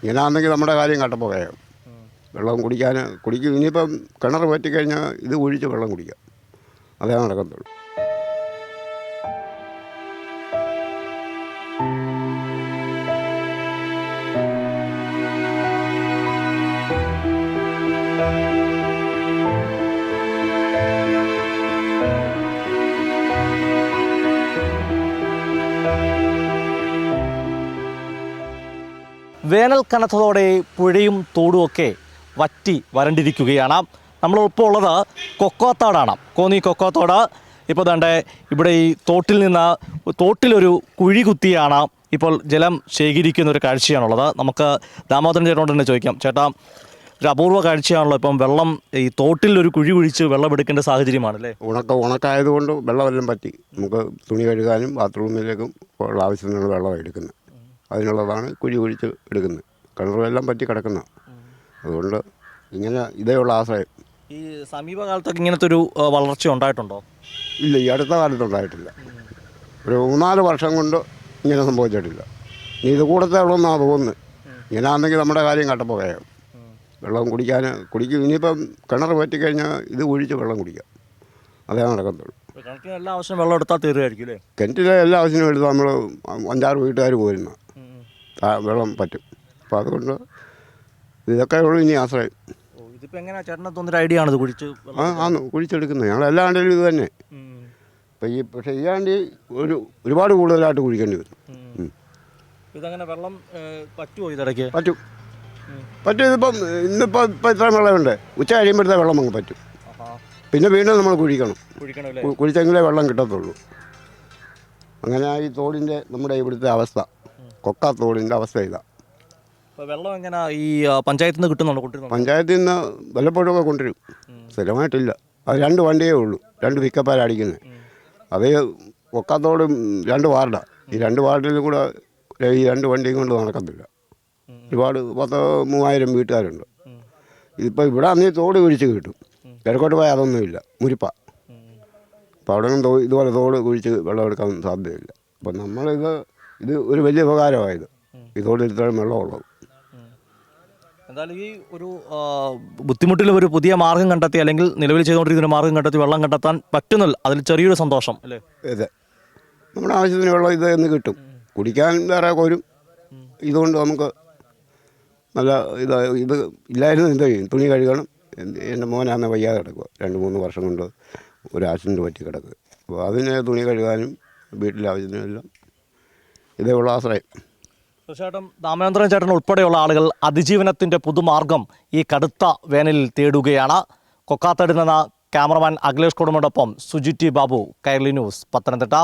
ഇങ്ങനെയാണെങ്കിൽ നമ്മുടെ കാര്യം കട്ടപ്പോകയാകും. വെള്ളം കുടിക്കും. ഇനിയിപ്പം കിണർ പറ്റിക്കഴിഞ്ഞാൽ ഇത് ഒഴിച്ച് വെള്ളം കുടിക്കാം. അതേ നടക്കത്തുള്ളൂ. വേനൽ കനത്തതോടെ പുഴയും തോടുമൊക്കെ വറ്റി വരണ്ടിരിക്കുകയാണ്. നമ്മളിപ്പോൾ ഉള്ളത് കൊക്കോത്തോടാണ്. കോന്നി കൊക്കോത്തോട്. ഇപ്പോൾ ദാണ്ടെ ഇവിടെ ഈ തോട്ടിലൊരു കുഴി കുത്തിയാണ് ഇപ്പോൾ ജലം ശേഖരിക്കുന്ന ഒരു കാഴ്ചയാണുള്ളത്. നമുക്ക് ദാമോദരൻ ചേട്ടനോട് തന്നെ ചോദിക്കാം. ചേട്ടാ, ഒരു അപൂർവ കാഴ്ചയാണല്ലോ ഇപ്പം വെള്ളം ഈ തോട്ടിലൊരു കുഴി കുഴിച്ച് വെള്ളം എടുക്കേണ്ട സാഹചര്യമാണല്ലേ? ഉണക്കായതുകൊണ്ട് വെള്ളമെല്ലാം പറ്റി. നമുക്ക് തുണി കഴുകാനും ബാത്റൂമിലേക്കും ഉള്ള ആവശ്യത്തിനുള്ള വെള്ളം എടുക്കുന്നത്. അതിനുള്ളതാണ് കുഴി കുഴിച്ച് എടുക്കുന്നത്. കിണറുമെല്ലാം പറ്റി കിടക്കുന്ന. അതുകൊണ്ട് ഇതേ ഉള്ള ആശ്രയം. ഈ സമീപകാലത്തൊക്കെ ഇങ്ങനത്തെ ഒരു വളർച്ച ഉണ്ടായിട്ടുണ്ടോ? ഇല്ല, ഈ അടുത്ത കാലത്തുണ്ടായിട്ടില്ല. ഒരു 3-4 വർഷം കൊണ്ട് ഇങ്ങനെ സംഭവിച്ചിട്ടില്ല. ഇനി ഇത് കൂടത്തേ ഉള്ളതെന്നാണ് തോന്നുന്നത്. ഇങ്ങനെയാണെങ്കിൽ നമ്മുടെ കാര്യം കട്ടപ്പോകയാകും. വെള്ളം കുടിക്കും. ഇനിയിപ്പം കിണർ പറ്റിക്കഴിഞ്ഞാൽ ഇത് ഒഴിച്ച് വെള്ളം കുടിക്കാം. അതേ നടക്കത്തുള്ളൂ. കിണറ്റിന് എല്ലാ ആവശ്യം വെള്ളം എടുത്താൽ തീരുമായിരിക്കും അല്ലേ? കിണറ്റിലെ എല്ലാ ആവശ്യവും എടുത്താൽ നമ്മൾ 5-6 വീട്ടുകാർ പോരുന്ന വെള്ളം പറ്റും. അപ്പോൾ അതുകൊണ്ട് ഇതൊക്കെ ഉള്ളൂ ഇനി ആശ്രയം. ഇതിപ്പോൾ എങ്ങനെയാണ് ചേട്ടനെ തോന്നുന്നൊരു ഐഡിയ ആണിത് കുഴിച്ചെടുക്കുന്നത്? ഞങ്ങൾ എല്ലാ ആണ്ടിലും ഇത് തന്നെ. പക്ഷേ ഈ ആണ്ടി ഒരുപാട് കൂടുതലായിട്ട് കുഴിക്കേണ്ടി വരും. ഇതങ്ങനെ വെള്ളം പറ്റുമോ? ഇതിടയ്ക്ക് പറ്റും. ഇതിപ്പം ഇന്നിപ്പോൾ ഇത്രയും വെള്ളമുണ്ട്. ഉച്ച കഴിയുമ്പോഴത്തെ വെള്ളം നമുക്ക് പറ്റും. പിന്നെ വീണ്ടും നമ്മൾ കുഴിച്ചെങ്കിലേ വെള്ളം കിട്ടത്തുള്ളൂ. അങ്ങനെ ഈ തോടിൻ്റെ നമ്മുടെ ഇവിടുത്തെ അവസ്ഥ, കൊക്കാത്തോടിൻ്റെ അവസ്ഥ ഇതാ. വെള്ളം എങ്ങനെ ഈ പഞ്ചായത്തിൽ നിന്ന് കിട്ടുന്നുണ്ടോ? പഞ്ചായത്തിൽ നിന്ന് വല്ലപ്പോഴൊക്കെ കൊണ്ടുവരും. സ്ഥിരമായിട്ടില്ല. അത് 2 വണ്ടിയേ ഉള്ളൂ. 2 പിക്കപ്പാരടിക്കുന്നത്. അതേ കൊക്കാത്തോട് 2 വാർഡാണ്. ഈ 2 വാർഡിലും കൂടെ ഈ 2 വണ്ടിയും കൊണ്ട് നടക്കത്തില്ല. ഒരുപാട് 10,000-3000 വീട്ടുകാരുണ്ട്. ഇതിപ്പോൾ ഇവിടെ അന്നീ തോട് കുഴിച്ച് കിട്ടും. കിഴക്കോട്ട് പോയാൽ അതൊന്നുമില്ല, മുരിപ്പ. അപ്പോൾ അവിടെ നിന്ന് ഇതുപോലെ തോട് കുഴിച്ച് വെള്ളം എടുക്കാൻ സാധ്യതയില്ല. അപ്പം ഇത് ഒരു വലിയ ഉപകാരമായത്. ഇതോടെ ഇത്രയും വെള്ളമുള്ളത്. എന്തായാലും ഈ ഒരു ബുദ്ധിമുട്ടിൽ ഒരു പുതിയ മാർഗം കണ്ടെത്തി, അല്ലെങ്കിൽ നിലവിൽ ചെയ്തുകൊണ്ടിരിക്കുന്ന മാർഗം കണ്ടെത്തി വെള്ളം കണ്ടെത്താൻ പറ്റുന്നില്ല. അതിൽ ചെറിയൊരു സന്തോഷം അല്ലേ? അതെ, നമ്മുടെ ആവശ്യത്തിന് വെള്ളം ഇത് എന്ന് കിട്ടും. കുടിക്കാൻ വേറെ കോരും. ഇതുകൊണ്ട് നമുക്ക് നല്ല ഇത് ഇല്ലായിരുന്നു. എന്ത് ചെയ്യും? തുണി കഴുകണം. എൻ്റെ മോനാന്ന് വയ്യാതെ കിടക്കുക. 2-3 വർഷം കൊണ്ട് ഒരു ആക്സിഡൻറ്റ് പറ്റി കിടക്കുക. അപ്പോൾ അതിന് തുണി കഴുകാനും വീട്ടിലെ ആവശ്യത്തിനെല്ലാം ഇതേ ഉള്ള ആശ്രയം. തീർച്ചയായിട്ടും ദാമോദരൻ ചേട്ടൻ ഉൾപ്പെടെയുള്ള ആളുകൾ അതിജീവനത്തിൻ്റെ പുതുമാർഗം ഈ കടുത്ത വേനലിൽ തേടുകയാണ്. കൊക്കാത്തോടിൽ നിന്ന് ക്യാമറമാൻ അഖിലേഷ് കുടുംബത്തോടൊപ്പം സുജിറ്റി ബാബു, കൈരളി ന്യൂസ്, പത്തനംതിട്ട.